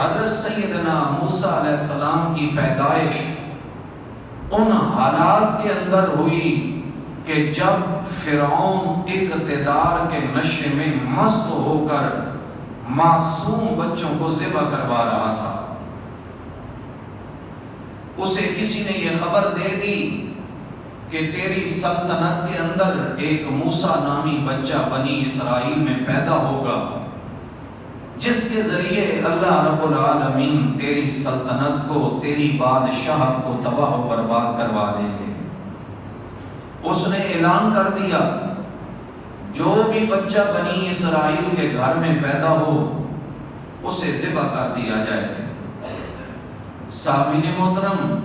حضرت سیدنا موسیٰ علیہ السلام کی پیدائش ان حالات کے اندر ہوئی کہ جب فرعون اقتدار کے نشے میں مست ہو کر معصوم بچوں کو ذبح کروا رہا تھا۔ اسے کسی نے یہ خبر دے دی کہ تیری سلطنت کے اندر ایک موسیٰ نامی بچہ بنی اسرائیل میں پیدا ہوگا، جس کے ذریعے اللہ رب العالمین تیری سلطنت کو، تیری بادشاہت کو تباہ و برباد کروا دیں گے۔ اس نے اعلان کر دیا جو بھی بچہ بنی اسرائیل کے گھر میں پیدا ہو اسے ذبح کر دیا جائے۔ سامعین محترم،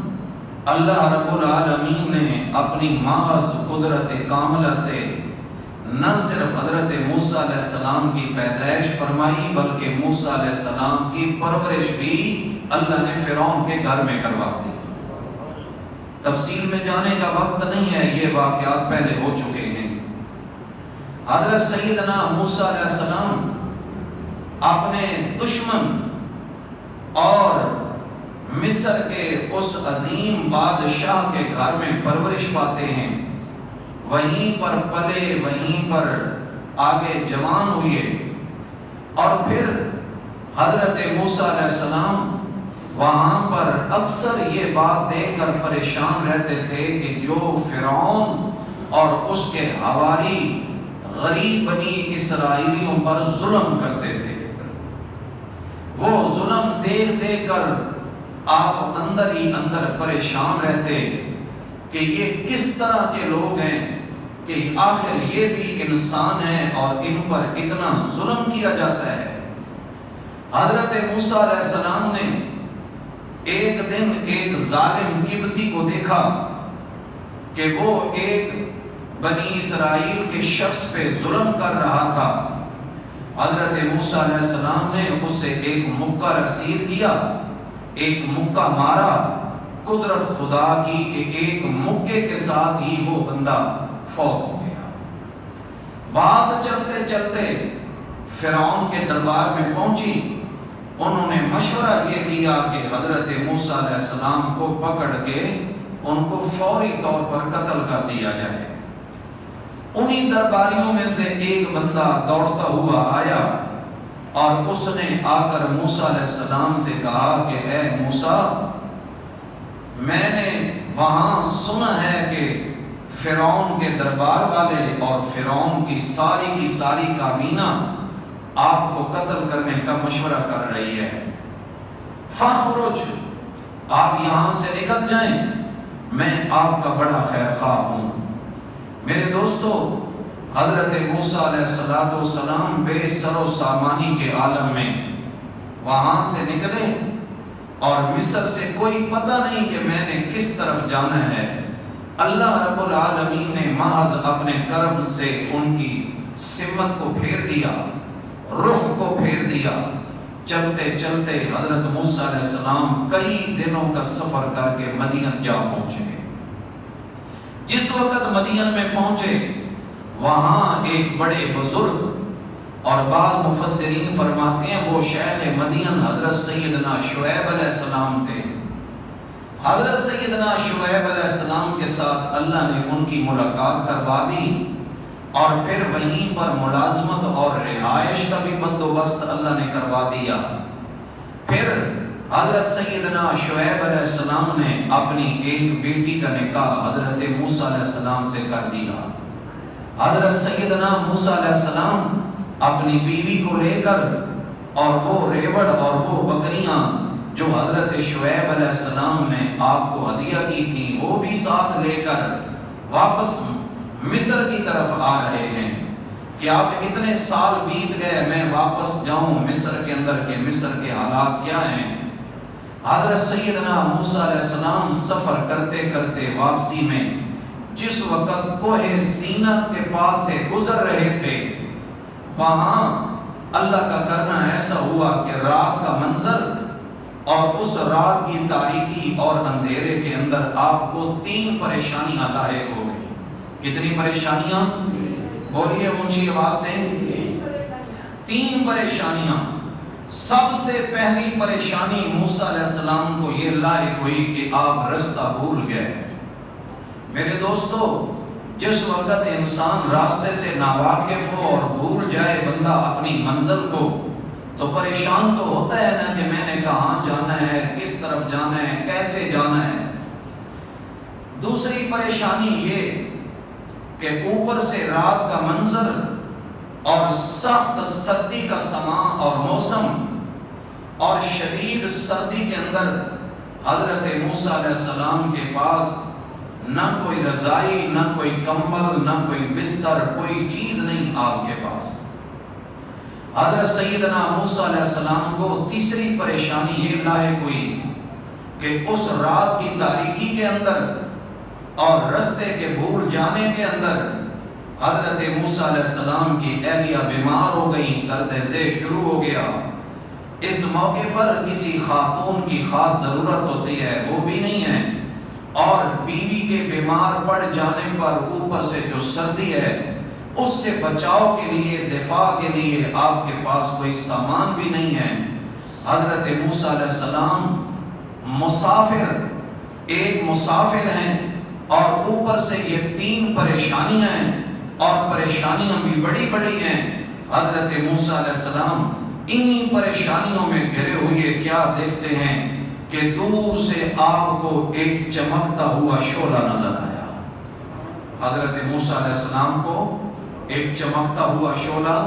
اللہ رب العالمین نے اپنی محض قدرت کاملہ سے نہ صرف حضرت موسیٰ علیہ السلام کی پیدائش فرمائی بلکہ موسیٰ علیہ السلام کی پرورش بھی اللہ نے فرعون کے گھر میں کروا دی۔ تفصیل میں جانے کا وقت نہیں ہے، یہ واقعات پہلے ہو چکے ہیں۔ حضرت سیدنا موسیٰ علیہ السلام اپنے دشمن اور مصر کے اس عظیم بادشاہ کے گھر میں پرورش پاتے ہیں، وہیں پر پلے، وہیں پر آگے جوان ہوئے، اور پھر حضرت موسیٰ علیہ السلام وہاں پر اکثر یہ بات دیکھ کر پریشان رہتے تھے کہ جو فرعون اور اس کے حواری غریب بنی اسرائیلیوں پر ظلم کرتے تھے، وہ ظلم دیکھ دیکھ کر آپ اندر ہی اندر پریشان رہتے کہ یہ کس طرح کے لوگ ہیں کہ آخر یہ بھی انسان ہیں اور ان پر اتنا ظلم کیا جاتا ہے۔ حضرت موسیٰ علیہ السلام نے ایک دن ایک ظالم قبطی کو دیکھا کہ وہ ایک بنی اسرائیل کے شخص پہ ظلم کر رہا تھا۔ حضرت موسیٰ علیہ السلام نے اس سے ایک مکہ رسید کیا، ایک مکہ مارا، قدرت خدا کی کہ ایک مکے کے ساتھ ہی وہ بندہ فوت ہو گیا۔ بات چلتے چلتے فرعون کے دربار میں پہنچی، انہوں نے مشورہ یہ کیا کہ حضرت موسیٰ علیہ السلام کو پکڑ کے ان کو فوری طور پر قتل کر دیا جائے۔ انہی درباریوں میں سے ایک بندہ دوڑتا ہوا آیا اور اس نے آ کر موسیٰ علیہ السلام سے کہا کہ اے موسیٰ، میں نے وہاں سنا ہے کہ فرعون کے دربار والے اور فرعون کی ساری کابینہ آپ کو قتل کرنے کا مشورہ کر رہی ہے، فاخرج، آپ یہاں سے نکل جائیں، میں آپ کا بڑا خیر خواہ ہوں۔ میرے دوستو، حضرت موسیٰ علیہ السلام بے سر و سامانی کے عالم میں وہاں سے نکلے اور مصر سے کوئی پتہ نہیں کہ میں نے کس طرف جانا ہے۔ اللہ رب العالمین نے محض اپنے کرم سے ان کی سمت کو پھیر دیا، رخ کو پھیر دیا۔ چلتے چلتے حضرت موسیٰ علیہ السلام کئی دنوں کا سفر کر کے مدین جا پہنچے۔ جس وقت مدین میں پہنچے وہاں ایک بڑے بزرگ، اور بعض مفسرین فرماتے ہیں وہ شیخ مدین حضرت سیدنا شعیب علیہ السلام تھے۔ حضرت سیدنا شعیب علیہ السلام کے ساتھ اللہ نے ان کی ملاقات کروا دی، اور پھر وہیں پر ملازمت اور رہائش کا بھی بندوبست اللہ نے کروا دیا۔ پھر حضرت سیدنا شعیب علیہ السلام نے اپنی ایک بیٹی کا نکاح حضرت موسیٰ علیہ السلام سے کر دیا۔ حضرت سیدنا موسیٰ علیہ السلام اپنی بیوی کو لے کر اور وہ ریوڑ اور وہ بکریاں جو حضرت شعیب علیہ السلام نے آپ کو ہدیہ کی تھی وہ بھی ساتھ لے کر واپس مصر کی طرف آ رہے ہیں کہ آپ اتنے سال بیت گئے، میں واپس جاؤں مصر کے اندر کہ مصر کے حالات کیا ہیں۔ حضرت سیدنا موسیٰ علیہ السلام سفر کرتے کرتے واپسی میں جس وقت کوہ سینا کے پاس سے گزر رہے تھے، وہاں اللہ کا کرنا ایسا ہوا کہ رات کا منظر، اور اس رات کی تاریکی اور اندھیرے کے اندر آپ کو 3 پریشانیاں لاحق ہو گئی۔ کتنی پریشانیاں؟ بولیے اونچی آواز سے، 3 پریشانیاں۔ سب سے پہلی پریشانی موسیٰ علیہ السلام کو یہ لاحق ہوئی کہ آپ رستہ بھول گئے۔ میرے دوستو، جس وقت انسان راستے سے ناواقف ہو اور بھول جائے بندہ اپنی منزل کو، تو پریشان تو ہوتا ہے نا کہ میں نے کہاں جانا ہے، کس طرف جانا ہے، کیسے جانا ہے۔ دوسری پریشانی یہ کہ اوپر سے رات کا منظر اور سخت سردی کا سماں اور موسم، اور شدید سردی کے اندر حضرت موسیٰ علیہ السلام کے پاس نہ کوئی رضائی، نہ کوئی کمبل، نہ کوئی بستر، کوئی چیز نہیں آپ کے پاس۔ حضرت سیدنا موسیٰ علیہ السلام کو تیسری پریشانی یہ لاحق ہوئی کہ اس رات کی تاریکی کے اندر اور رستے کے بھول جانے کے اندر حضرت موسیٰ علیہ السلام کی اہلیہ بیمار ہو گئی، درد ذیل شروع ہو گیا۔ اس موقع پر کسی خاتون کی خاص ضرورت ہوتی ہے، وہ بھی نہیں ہے، اور بیوی کے بیمار پڑ جانے پر اوپر سے جو سردی ہے اس سے بچاؤ کے لیے، دفاع کے لیے آپ کے پاس کوئی سامان بھی نہیں ہے۔ حضرت موسیٰ علیہ السلام ایک مسافر ہیں، اور اوپر سے یہ 3 پریشانیاں ہیں، اور پریشانیاں بھی بڑی بڑی ہیں۔ حضرت موسیٰ علیہ السلام انہی پریشانیوں میں گھرے ہوئے کیا دیکھتے ہیں کہ دور سے آپ کو ایک چمکتا ہوا شعلہ نظر آیا۔ حضرت موسیٰ علیہ السلام کو ایک چمکتا ہوا شعلہ۔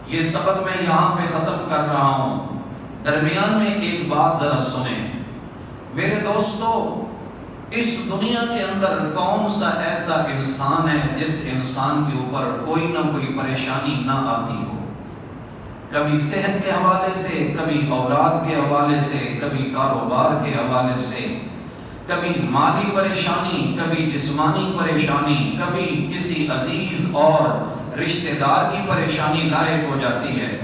یہ سبق میں یہاں پہ ختم کر رہا ہوں، درمیان میں ایک بات ذرا سنیں میرے دوستو۔ اس دنیا کے اندر کون سا ایسا انسان ہے جس انسان کے اوپر کوئی نہ کوئی پریشانی نہ آتی ہو؟ کبھی صحت کے حوالے سے، کبھی اولاد کے حوالے سے، کبھی کاروبار کے حوالے سے، کبھی مالی پریشانی، کبھی جسمانی پریشانی، کبھی کسی عزیز اور رشتہ دار کی پریشانی لاحق ہو جاتی ہے۔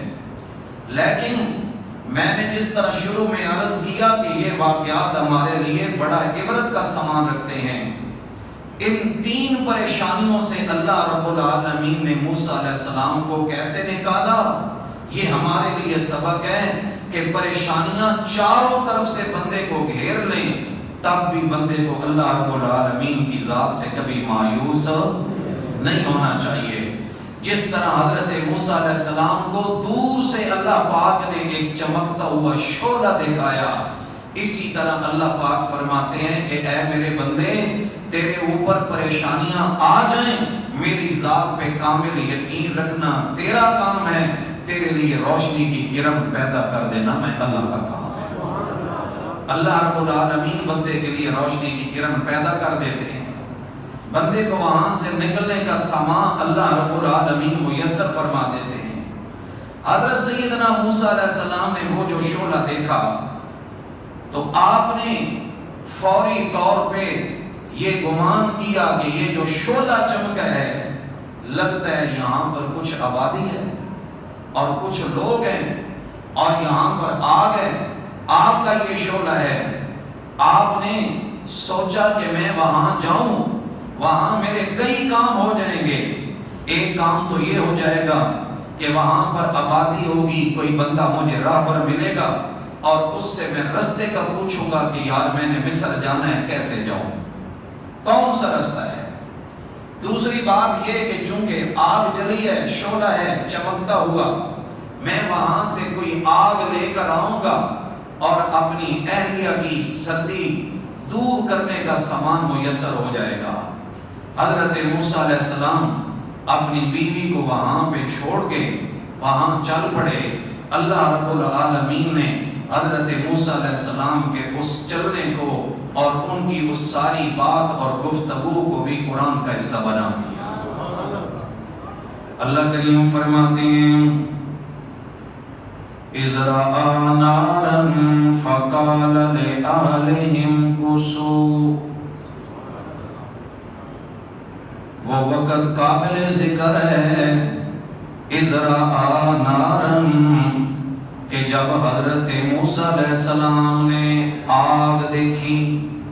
لیکن میں نے جس طرح شروع میں عرض کیا کہ یہ واقعات ہمارے لیے بڑا عبرت کا سامان رکھتے ہیں۔ ان 3 پریشانیوں سے اللہ رب العالمین نے موسیٰ علیہ السلام کو کیسے نکالا، یہ ہمارے لیے سبق ہے کہ پریشانیاں چاروں طرف سے بندے کو گھیر لیں، تب بھی بندے کو اللہ رب العالمین کی ذات سے کبھی مایوس نہیں ہونا چاہیے۔ جس طرح حضرت موسیٰ علیہ السلام کو دور سے اللہ پاک نے ایک چمکتا ہوا شعلہ دکھایا، اسی طرح اللہ پاک فرماتے ہیں کہ اے میرے بندے، تیرے اوپر پریشانیاں آ جائیں، میری ذات پہ کامل یقین رکھنا تیرا کام ہے، تیرے لیے روشنی کی کرن پیدا کر دینا میں اللہ کا کام ہے۔ اللہ رب العالمین بندے کے لیے روشنی کی کرن پیدا کر دیتے ہیں، بندے کو وہاں سے نکلنے کا سامان اللہ رب العالمین میسر فرما دیتے ہیں۔ حضرت سیدنا موسیٰ علیہ السلام نے وہ جو شعلہ دیکھا تو آپ نے فوری طور پہ یہ گمان کیا کہ یہ جو شعلہ چمکا ہے، لگتا ہے یہاں پر کچھ آبادی ہے اور کچھ لوگ ہیں اور یہاں پر آگ ہے، آگ کا یہ شعلہ ہے۔ آپ نے سوچا کہ میں وہاں جاؤں، وہاں میرے کئی کام ہو جائیں گے۔ ایک کام تو یہ ہو جائے گا کہ وہاں پر آبادی ہوگی، کوئی بندہ مجھے راہ پر ملے گا اور اس سے میں رستے کا پوچھوں گا کہ یار میں نے مصر جانا ہے، کیسے جاؤں، کون سا رستہ ہے۔ دوسری بات یہ کہ چونکہ آگ جلی ہے، شعلہ ہے چمکتا ہوا، میں وہاں سے کوئی آگ لے کر آؤں گا اور اپنی اہلیہ کی سردی دور کرنے کا سامان میسر ہو جائے گا۔ حضرت موسیٰ علیہ السلام اپنی بیوی کو وہاں پہ چھوڑ کے وہاں چل پڑے۔ اللہ رب العالمین نے حضرت موسیٰ علیہ السلام کے اس چلنے کو اور ان کی اس ساری بات اور گفتگو کو بھی قرآن کا حصہ بنا دیا۔ اللہ کریم فرماتے ہیں اِذْ رَأَىٰ نَارًا فَقَالَ لِأَهْلِهِمْ كُثُوا۔ وہ وقت قابل ذکر ہے اِذْ رَأَىٰ نَارًا کہ جب حضرت موسیٰ علیہ السلام نے آگ دیکھی۔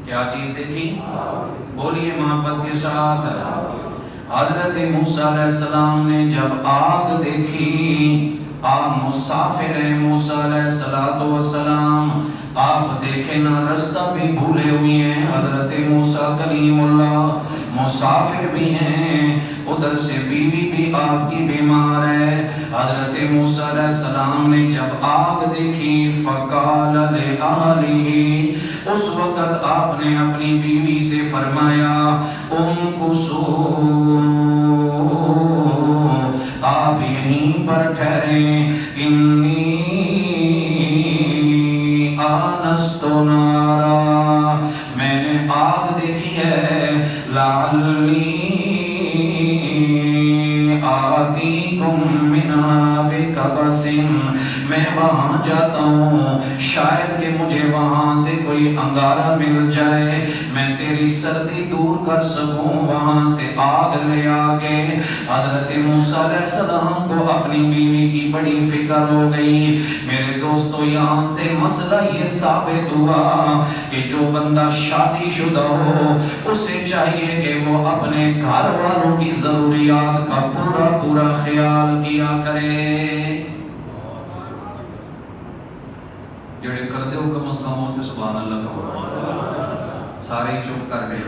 کیا چیز دیکھی؟ بولیے محبت کے ساتھ۔ حضرت موسیٰ علیہ السلام نے جب آگ دیکھی آپ مسافر ہیں موسیٰ علیہ السلام، آپ دیکھیں نا رستہ بھی بھولے ہوئے ہیں حضرت موسیٰ کلیم اللہ، مسافر بھی ہیں، ادھر سے بیوی بھی آپ کی بیمار ہے۔ حضرت موسیٰ علیہ السلام نے جب آگ دیکھی فقال لآلہ، اس وقت آپ نے اپنی بیوی سے فرمایا امکثوا، آپ یہیں پر ٹھہریں، انی آنست نارا، میں نے آگ دیکھی ہے، لعلی آتیکم منہا بقبس، میں وہاں جاتا ہوں شاید کہ مجھے وہاں سے کوئی انگارہ مل جائے، میں تیری سردی دور کر سکوں، وہاں سے آگ لے آگے۔ حضرت موسیٰ علیہ السلام کو اپنی بیوی کی بڑی فکر ہو گئی۔ میرے دوستو یہاں سے مسئلہ یہ ثابت ہوا کہ جو بندہ شادی شدہ ہو اسے چاہیے کہ وہ اپنے گھر والوں کی ضروریات کا پورا پورا خیال کیا کرے۔ جڑے کر دے ہو کم از کم ہوتے سبحان اللہ کا، سارے چپ کر گئے۔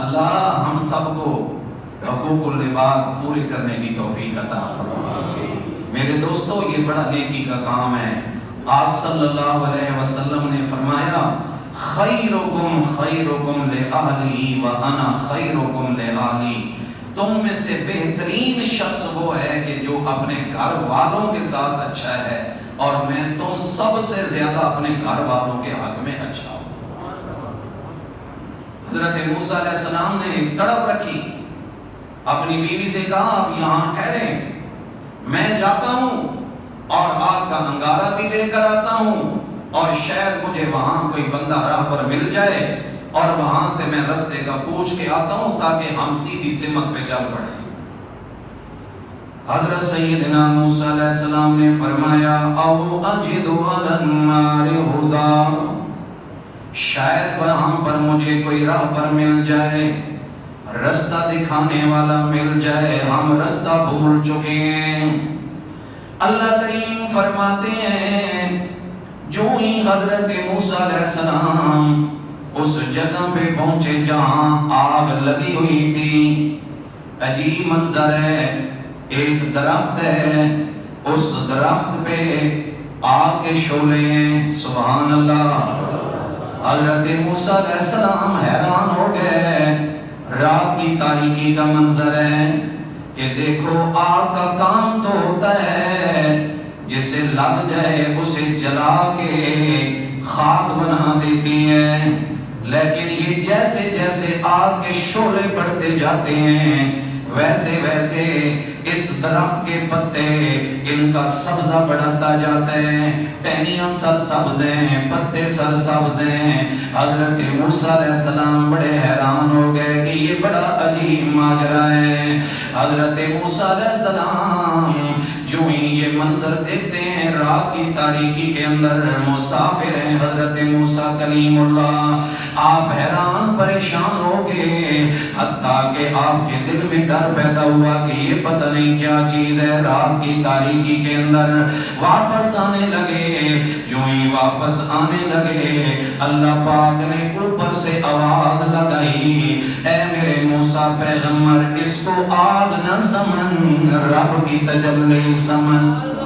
اللہ ہم سب کو حقوق العباد پورے کرنے کی توفیق عطا فرمائے۔ میرے دوستو یہ بڑا نیکی کا کام ہے۔ آپ صلی اللہ علیہ وسلم نے فرمایا خیرکم خیرکم لأہلی وانا خیرکم لأہلی، تم میں سے بہترین شخص وہ ہے کہ جو اپنے گھر والوں کے ساتھ اچھا ہے، اور میں تم سب سے زیادہ اپنے گھر والوں کے حق میں اچھا ہوں۔ حضرت موسیٰ علیہ السلام نے ایک تڑپ رکھی، اپنی بیوی سے کہا آپ یہاں ٹھہریں، میں جاتا ہوں اور آگ کا انگارہ بھی لے کر آتا ہوں، اور شاید مجھے وہاں کوئی بندہ راہ پر مل جائے اور وہاں سے میں رستے کا پوچھ کے آتا ہوں تاکہ ہم سیدھی سمت پہ چل پڑیں۔ حضرت سیدنا موسیٰ علیہ السلام نے فرمایا او اجد علی النار ہدی، شاید وہاں پر مجھے کوئی راہ پر مل جائے، رستہ دکھانے والا مل جائے، ہم رستہ بھول چکے ہیں۔ اللہ کریم فرماتے ہیں جو ہی حضرت موسیٰ علیہ السلام اس جگہ پہ پہنچے جہاں آگ لگی ہوئی تھی، عجیب منظر ہے، ایک درخت ہے، اس درخت پہ آگ کے شعلے ہیں، سبحان اللہ۔ حضرت موسیٰ علیہ السلام حیران ہو گئے، رات کی تاریکی کا منظر ہے کہ دیکھو آگ کا کام تو ہوتا ہے جسے لگ جائے اسے جلا کے خاک بنا دیتی ہے، لیکن یہ جیسے جیسے آگ کے شعلے بڑھتے جاتے ہیں ویسے ویسے اس درخت کے پتے ان کا سبزہ بڑھتا جاتا ہے، ٹہنیاں سرسبز ہیں، پتے سرسبز ہیں۔ حضرت موسیٰ علیہ السلام بڑے حیران ہو گئے کہ یہ بڑا عجیب ماجرا ہے۔ حضرت موسیٰ علیہ السلام جو ہی یہ منظر دیکھتے ہیں، رات کی تاریکی کے اندر مسافر ہیں حضرت موسیٰ کلیم اللہ، آپ حیران پریشان ہو گئے، حتیٰ کہ آپ کے دل میں ڈر پیدا ہوا کہ یہ پتہ نہیں کیا چیز ہے۔ رات کی تاریکی کے اندر واپس آنے لگے، جو ہی واپس آنے لگے اللہ پاک نے اوپر سے آواز لگائی، اے میرے موسیٰ پیغمبر اس کو آگ نہ سمجھ، رب کی تجلی سمجھ۔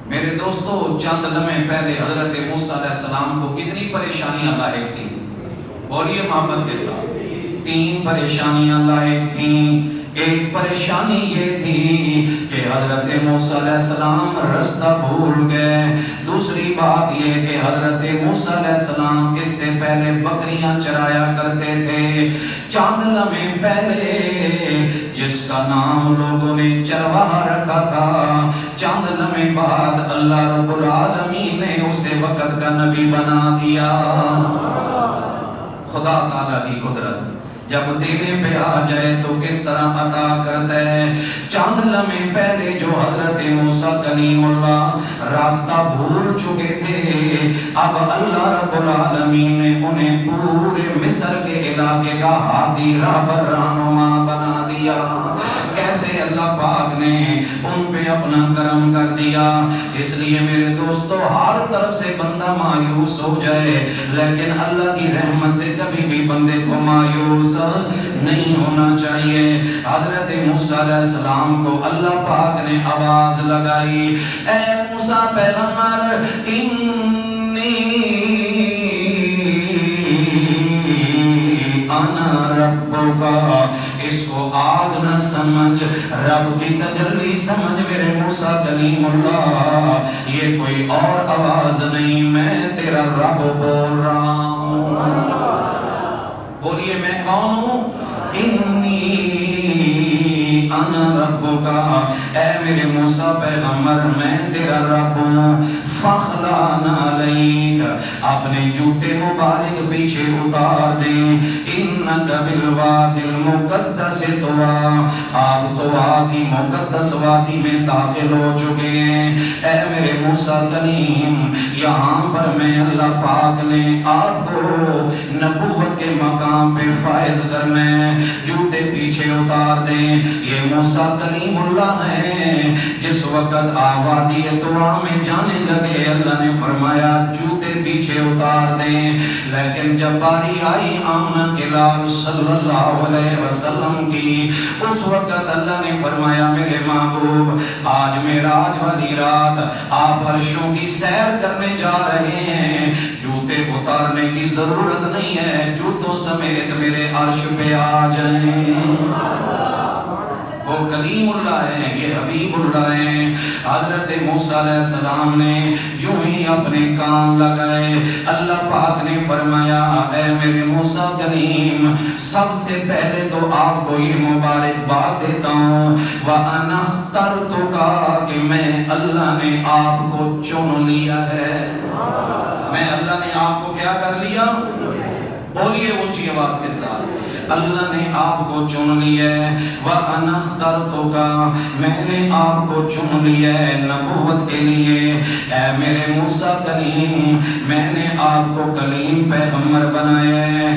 میرے دوستو چند لمحے پہلے حضرت موسیٰ علیہ السلام کو کتنی پریشانیاں لاحق تھیں، بولیے محمد کے ساتھ، 3 پریشانیاں لاحق تھیں۔ ایک پریشانی یہ تھی کہ حضرت موسیٰ علیہ السلام رستہ بھول گئے، دوسری بات یہ کہ حضرت موسیٰ علیہ السلام اس سے پہلے بکریاں چرایا کرتے تھے، چند لمحے پہلے جس کا نام لوگوں نے چرواہا رکھا تھا، چند لمحے بعد اللہ رب العالمین نے اسے وقت کا نبی بنا دیا۔ خدا تعالیٰ کی قدرت جب دینے پہ آ جائے تو کس طرح عطا کرتا ہے۔ چند لمحے پہلے جو حضرت موسیٰ کلیم اللہ راستہ بھول چکے تھے، اب اللہ رب العالمین نے انہیں پورے مصر کے علاقے کا ہادی راہبر رہنما بنا دیا۔ کیسے ایسے اللہ پاک نے ان پہ اپنا کرم کر دیا۔ اس لیے میرے دوستو ہر طرف سے بندہ مایوس ہو جائے لیکن اللہ کی رحمت سے کبھی بھی بندے کو مایوس نہیں ہونا چاہیے۔ حضرت موسیٰ علیہ السلام کو اللہ پاک نے آواز لگائی، اے موسیٰ پیغمبر، انی انا ربک، اس کو آگ نہ سمجھ، رب کی تجلی سمجھ میرے موسیٰ کلیم اللہ، یہ کوئی اور آواز نہیں، میں تیرا رب بول رہا ہوں۔ بولیے میں کون ہوں؟ انی انا ربک، اے میرے موسیٰ پیغمبر میں تیرا رب ہوں۔ فخلعن علیک، اپنے جوتے مبارک پیچھے اتار دے، انک بالوادی المقدس طویٰ، آپ طویٰ کی مقدس وادی میں داخل ہو چکے ہیں۔ اے میرے موسیٰ کلیم، یہاں پر میں اللہ پاک نے آپ کو نبوت کے مقام پہ فائز کرنا ہے، جوتے پیچھے اتار دیں۔ یہ موسیٰ کلیم اللہ ہیں، جس وقت وادی طویٰ میں جانے لگے اللہ نے فرمایا جوتے پیچھے اتار دیں، لیکن جب باری آئی آمنہ کے لال صلی اللہ علیہ وسلم کی، اس وقت اللہ نے فرمایا میرے محبوب آج معراج والی رات آپ عرشوں کی سیر کرنے جا رہے ہیں، جوتے اتارنے کی ضرورت نہیں ہے، جوتوں سمیت میرے عرش پہ آ جائیں۔ وہ کلیم اللہ ہے، یہ حبیب اللہ ہے۔ حضرت موسیٰ علیہ السلام نے جو ہی اپنے کان لگائے اللہ پاک نے فرمایا اے میرے موسیٰ کلیم، سب سے پہلے تو آپ کو یہ مبارک بات دیتا ہوں وَأَنَا اخْتَرْتُكَ، کہ میں اللہ نے آپ کو چن لیا ہے۔ میں اللہ نے آپ کو کیا کر لیا؟ بولیے اونچی آواز کے ساتھ، اللہ نے آپ کو چن لیا ہے۔ وَأَنَا اخْتَرْتُكَ، میں نے آپ کو چن لیا ہے نبوت کے لیے۔ اے میرے موسیٰ کلیم، میں نے آپ کو کلیم پیغمبر بنایا ہے۔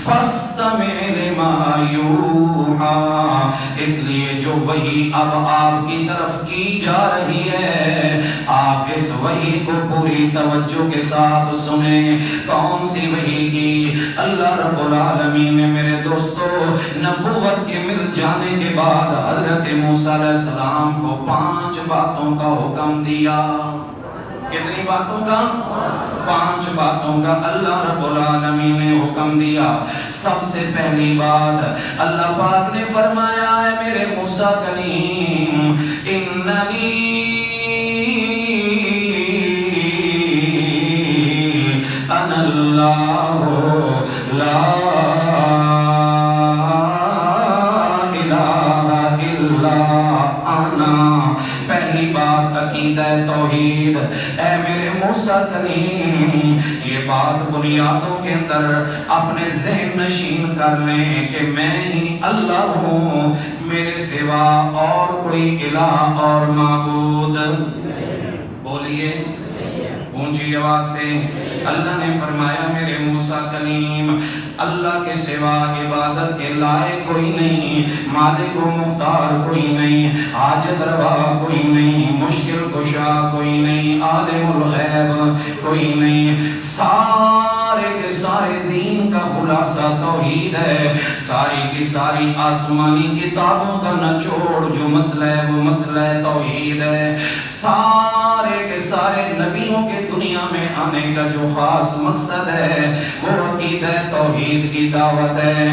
فَاسْتَمِعْ لِمَا يُوحَىٰ، اس لیے جو وحی اب آپ کی طرف کی جا رہی ہے آپ اس وحی کو پوری توجہ کے ساتھ سنیں۔ کون سی وحی کی؟ اللہ رب العالمین نے میرے دوستو نبوت کے مل جانے کے بعد حضرت موسیٰ علیہ السلام کو 5 باتوں کا حکم دیا۔ کتنی باتوں کا؟ 5 باتوں کا اللہ رب العالمین نے حکم دیا۔ سب سے پہلی بات اللہ پاک نے فرمایا ہے میرے موسیٰ کلیم، اننی انا اللہ لا الہ الا انا۔ پہلی بات عقیدہ توحید۔ اے میرے موسیٰ کلیم، یہ بات بنیادوں کے اندر اپنے ذہن نشین کر لیں کہ میں ہی اللہ ہوں، میرے سوا اور کوئی الہ اور معبود بولیے اونچی آواز سے۔ اللہ نے فرمایا میرے موسیٰ کلیم، اللہ کے سوا عبادت کے لائق کوئی نہیں، مالک و مختار کوئی نہیں، حاجت روا کوئی نہیں، مشکل کشا کوئی نہیں، عالم الغیب کوئی نہیں۔ سارے کے سارے دین کا خلاصہ توحید ہے، ساری کی ساری آسمانی کتابوں کا نچوڑ جو مسئلہ ہے وہ مسئلہ توحید ہے۔ سارے کے سارے نبیوں کے دنیا میں آنے کا جو خاص مقصد ہے وہ عقیدہ توحید کی دعوت ہے۔